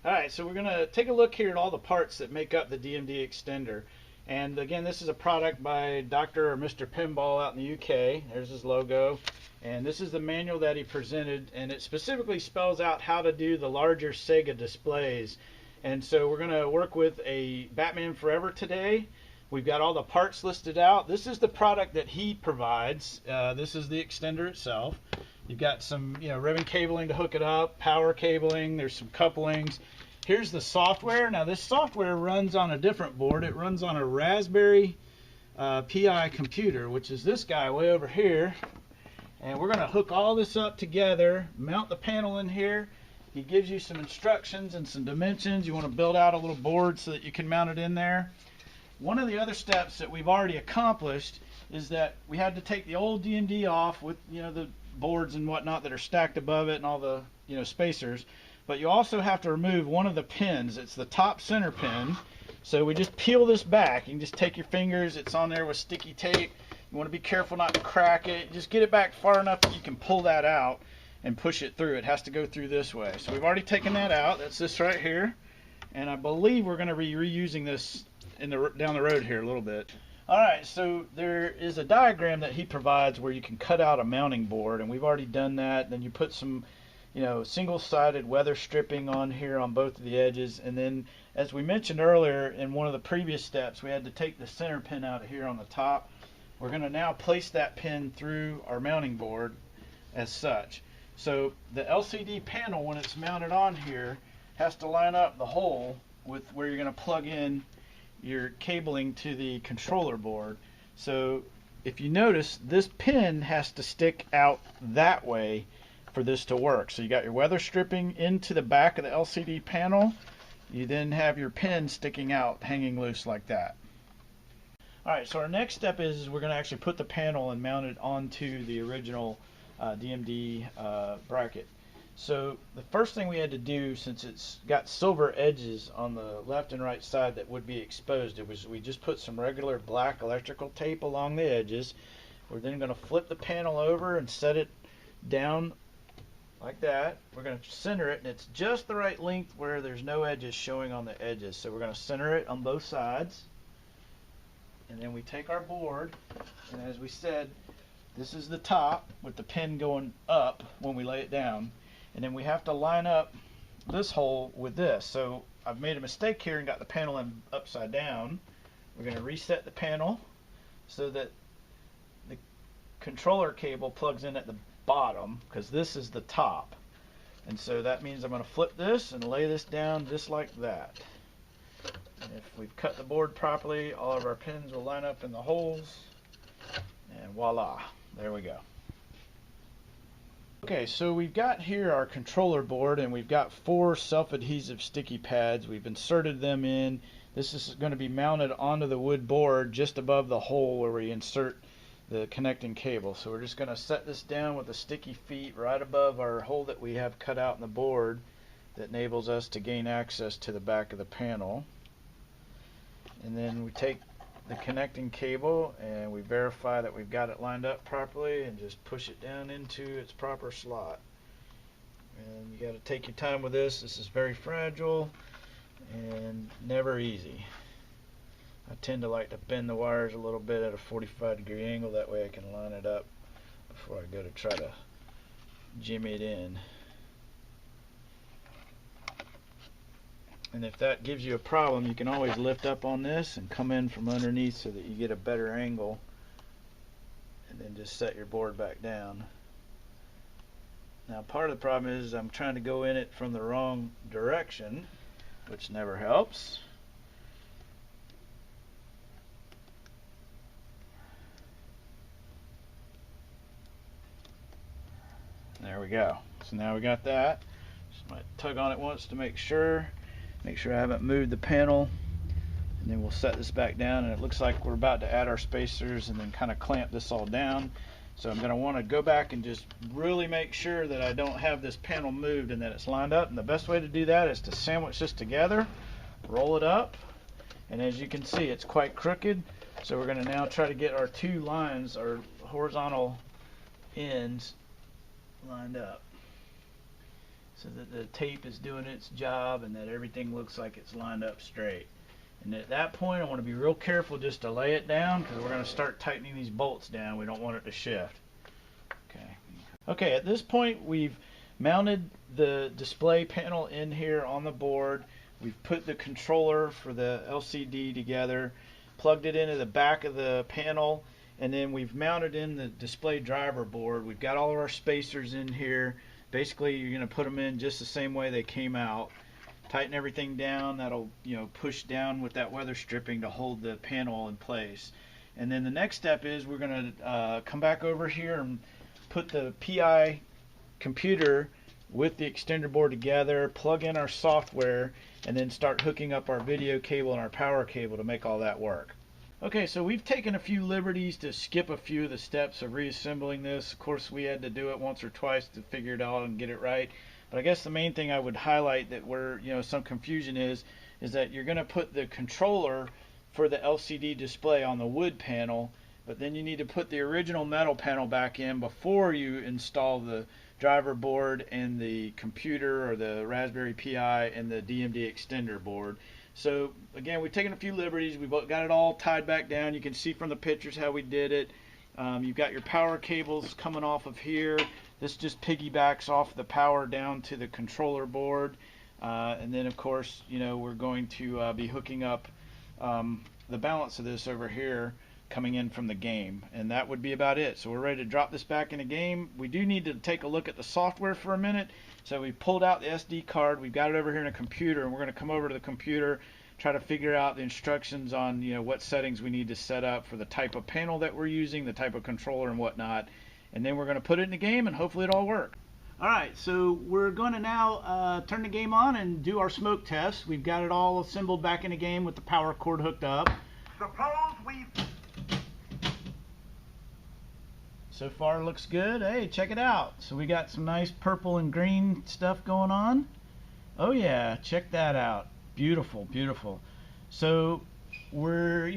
Alright, so we're going to take a look here at all the parts that make up the DMD extender. And again, this is a product by Dr. or Mr. Pinball out in the UK. There's his logo. And this is the manual that he presented, and it specifically spells out how to do the larger SEGA displays. And so we're going to work with a Batman Forever today. We've got all the parts listed out. This is the product that he provides. This is the extender itself. You've got some, ribbon cabling to hook it up, power cabling, there's some couplings. Here's the software. Now this software runs on a different board. It runs on a Raspberry Pi computer, which is this guy way over here. And we're going to hook all this up together, mount the panel in here. He gives you some instructions and some dimensions. You want to build out a little board so that you can mount it in there. One of the other steps that we've already accomplished is that we had to take the old DMD off with the boards and whatnot that are stacked above it and all the spacers, but you also have to remove one of the pins. It's the top center pin. So we just peel this back. You can just take your fingers, it's on there with sticky tape. You want to be careful not to crack it. Just get it back far enough that you can pull that out and push it through. It has to go through this way. So we've already taken that out. That's this right here, and I believe we're going to be reusing this down the road here a little bit. Alright, so there is a diagram that he provides where you can cut out a mounting board, and we've already done that. Then you put some single-sided weather stripping on here on both of the edges, and then as we mentioned earlier in one of the previous steps, we had to take the center pin out of here on the top. We're going to now place that pin through our mounting board as such. So the LCD panel, when it's mounted on here, has to line up the hole with where you're going to plug in your cabling to the controller board. So if you notice, this pin has to stick out that way for this to work. So you got your weather stripping into the back of the LCD panel. You then have your pin sticking out, hanging loose like that. Alright, so our next step is we're going to actually put the panel and mount it onto the original DMD bracket. So the first thing we had to do, since it's got silver edges on the left and right side that would be exposed, we just put some regular black electrical tape along the edges. We're then going to flip the panel over and set it down like that. We're going to center it, and it's just the right length where there's no edges showing on the edges. So we're going to center it on both sides. And then we take our board, and as we said, this is the top with the pin going up when we lay it down. And then we have to line up this hole with this. So I've made a mistake here and got the panel in upside down. We're going to reset the panel so that the controller cable plugs in at the bottom, because this is the top. And so that means I'm going to flip this and lay this down just like that. And if we've cut the board properly, all of our pins will line up in the holes. And voila, there we go. Okay, so we've got here our controller board, and we've got 4 self-adhesive sticky pads. We've inserted them in. This is going to be mounted onto the wood board just above the hole where we insert the connecting cable. So we're just going to set this down with the sticky feet right above our hole that we have cut out in the board that enables us to gain access to the back of the panel. And then we take the connecting cable and we verify that we've got it lined up properly and just push it down into its proper slot. And you got to take your time with this. This is very fragile and never easy. I tend to like to bend the wires a little bit at a 45-degree angle, that way I can line it up before I go to try to jimmy it in. And if that gives you a problem, you can always lift up on this and come in from underneath so that you get a better angle, and then just set your board back down. Now part of the problem is I'm trying to go in it from the wrong direction, which never helps. There we go. So now we got that. Just might tug on it once to make sure I haven't moved the panel, and then we'll set this back down. And it looks like we're about to add our spacers and then kind of clamp this all down. So I'm going to want to go back and just really make sure that I don't have this panel moved and that it's lined up. And the best way to do that is to sandwich this together, roll it up, and as you can see, it's quite crooked. So we're going to now try to get our 2 lines, our horizontal ends, lined up. so that the tape is doing its job and that everything looks like it's lined up straight. And at that point, I want to be real careful just to lay it down, because we're going to start tightening these bolts down. We don't want it to shift. Okay, at this point we've mounted the display panel in here on the board. We've put the controller for the LCD together, plugged it into the back of the panel, and then we've mounted in the display driver board. We've got all of our spacers in here. Basically, you're going to put them in just the same way they came out. Tighten everything down. That'll, push down with that weather stripping to hold the panel in place. And then the next step is we're going to come back over here and put the PI computer with the extender board together, plug in our software, and then start hooking up our video cable and our power cable to make all that work. Okay, so we've taken a few liberties to skip a few of the steps of reassembling this. Of course, we had to do it once or twice to figure it out and get it right. But I guess the main thing I would highlight that where some confusion is that you're going to put the controller for the LCD display on the wood panel, but then you need to put the original metal panel back in before you install the driver board and the computer or the Raspberry Pi and the DMD extender board. So again, we've taken a few liberties. We've got it all tied back down. You can see from the pictures how we did it. You've got your power cables coming off of here. This just piggybacks off the power down to the controller board. And then of course, we're going to be hooking up the balance of this over here coming in from the game, and that would be about it. So we're ready to drop this back in the game. We do need to take a look at the software for a minute. So we pulled out the SD card, we've got it over here in a computer, and we're going to come over to the computer, try to figure out the instructions on what settings we need to set up for the type of panel that we're using, the type of controller and whatnot, and then we're going to put it in the game and hopefully it'll all work. Alright, so we're going to now turn the game on and do our smoke test. We've got it all assembled back in the game with the power cord hooked up. Suppose we... So far looks good. Hey, check it out. So we got some nice purple and green stuff going on. Oh yeah, check that out. Beautiful, beautiful. So we're,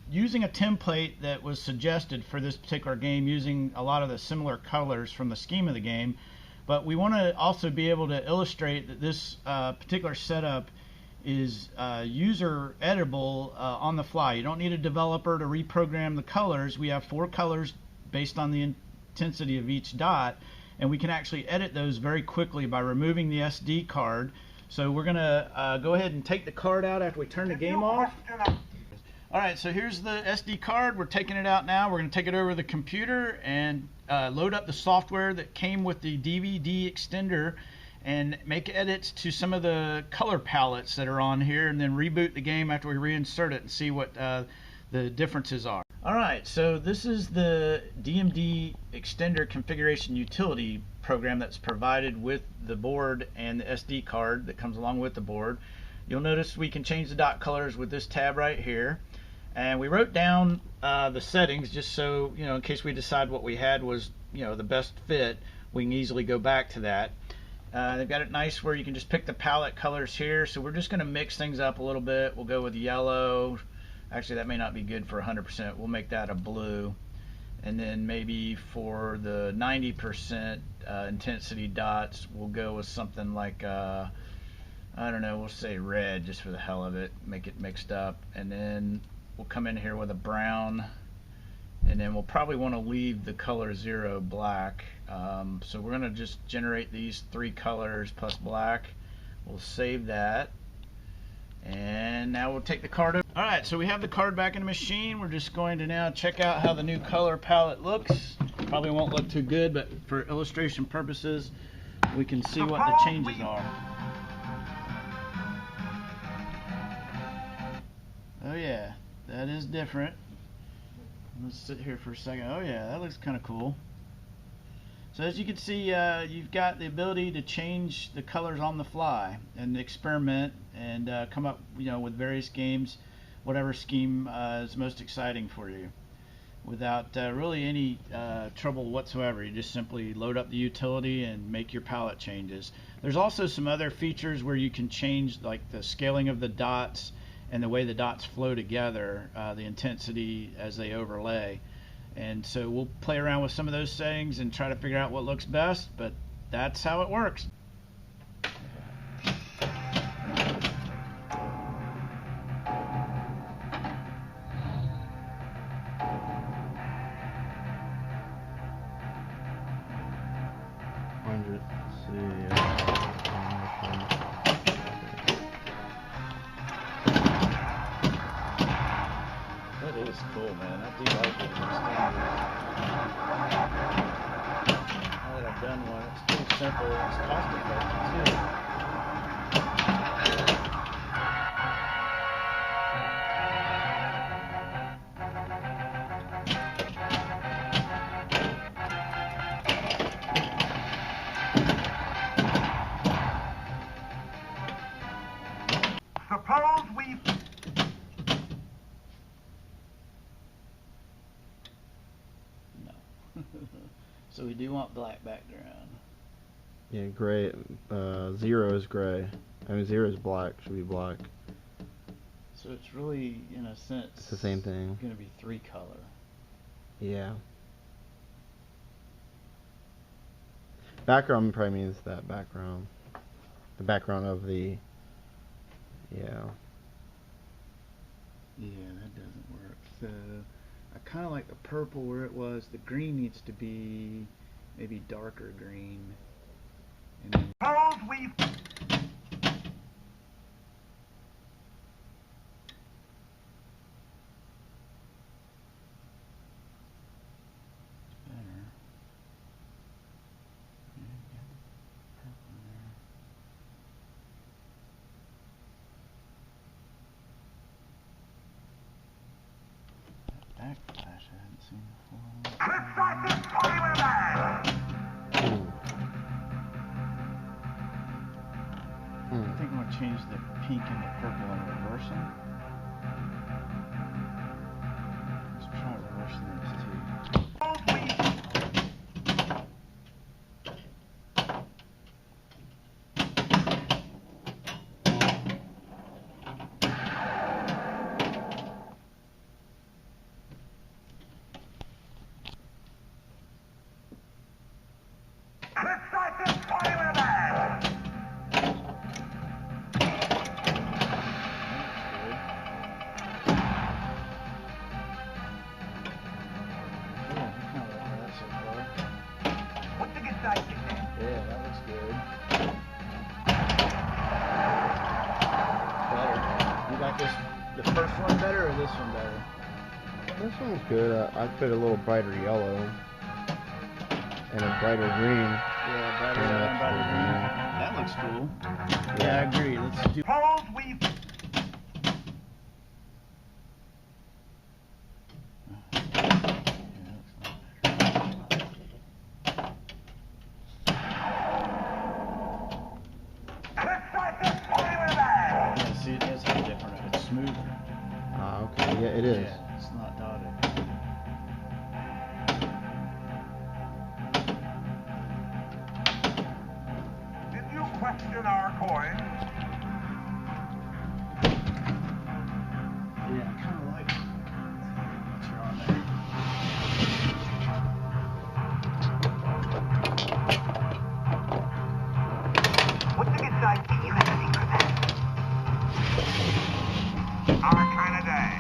using a template that was suggested for this particular game, using a lot of the similar colors from the scheme of the game. But we want to also be able to illustrate that this particular setup is user editable on the fly. You don't need a developer to reprogram the colors. We have 4 colors based on the intensity of each dot, and we can actually edit those very quickly by removing the SD card. So we're going to go ahead and take the card out after we turn the game off. Alright, so here's the SD card. We're taking it out now. We're going to take it over to the computer and load up the software that came with the DVD extender and make edits to some of the color palettes that are on here, and then reboot the game after we reinsert it and see what the differences are. Alright, so this is the DMD extender configuration utility program that's provided with the board and the SD card that comes along with the board. You'll notice we can change the dot colors with this tab right here. And we wrote down the settings just so, in case we decide what we had was, the best fit, we can easily go back to that. They've got it nice where you can just pick the palette colors here. So we're just going to mix things up a little bit. We'll go with yellow. Actually, that may not be good for 100%. We'll make that a blue. And then maybe for the 90% intensity dots, we'll go with something like, I don't know, we'll say red just for the hell of it. Make it mixed up. And then we'll come in here with a brown. And then we'll probably want to leave the color 0 black. So we're going to just generate these 3 colors plus black. We'll save that. And now we'll take the card over. Alright, so we have the card back in the machine. We're just going to now check out how the new color palette looks. Probably won't look too good, but for illustration purposes, we can see what the changes are. Oh yeah, that is different. Let's sit here for a second. Oh yeah, that looks kind of cool. So as you can see, you've got the ability to change the colors on the fly and experiment and come up, with various games, whatever scheme is most exciting for you, without really any trouble whatsoever. You just simply load up the utility and make your palette changes. There's also some other features where you can change like the scaling of the dots and the way the dots flow together, the intensity as they overlay. And so we'll play around with some of those settings and try to figure out what looks best, but that's how it works. So we do want black background. Yeah, gray. 0 is gray. I mean, 0 is black. Should be black. So it's really, in a sense, It's the same thing. Going to be 3 color. Yeah. Background probably means that background. The background of the. Yeah. Yeah, that doesn't work. So I kind of like the purple where it was. The green needs to be maybe darker green. And then backflash I hadn't seen before. I think I'm going to change the pink and the purple and reverse them. Let's try reversing these two. Yeah, that looks good. Better. You like this, the first one better or this one better? This one's good. I'd put a little brighter yellow and a brighter green. Yeah, brighter yellow and brighter green. That looks cool. Yeah, I agree. Let's do. See, it does have different. It's smoother. Ah, okay. Yeah, it is. Yeah, it's not dotted. Did you question our coin? Yeah, I kind of like it. Once you're on there. What's the good side? Can you have anything for that? Our kind of day.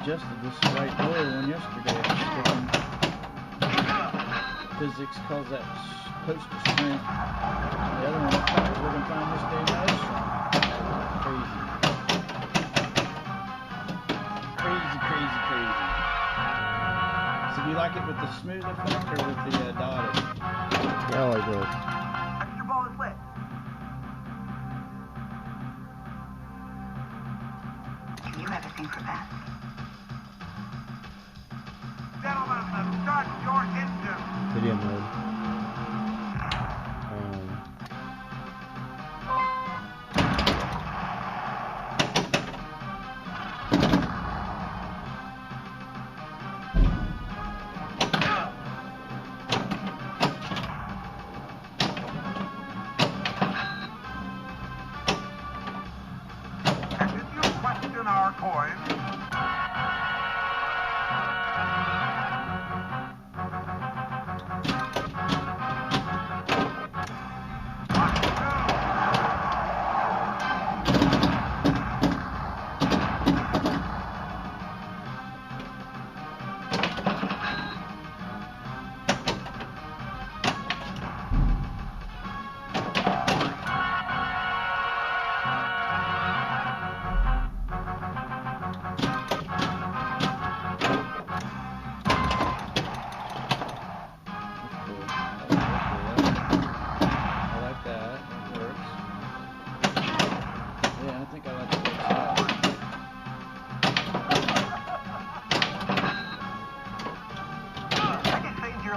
Adjusted this right blue one yesterday. Physics calls that poster strength. The other one I thought we were going to find this day nice. Crazy. Crazy. So do you like it with the smooth effect or with the dotted? Yeah, I like this. Extra ball is lit. Can you have a thing for that? Gentlemen, start your engine. Video mode. And did you question our coin?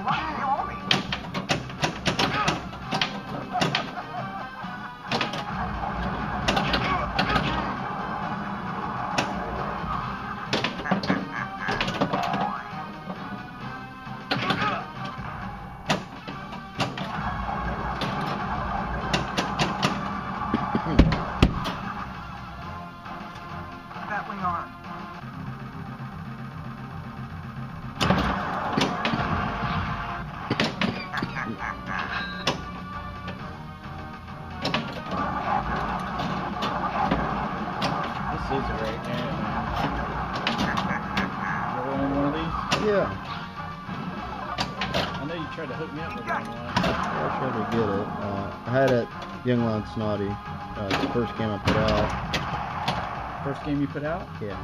what? You owe me. That we are. This is a great game, man. You ever own one of these? Yeah. I know you tried to hook me up with one. I tried to get it. I had it Young Lon Snotty. The first game I put out. First game you put out? Yeah.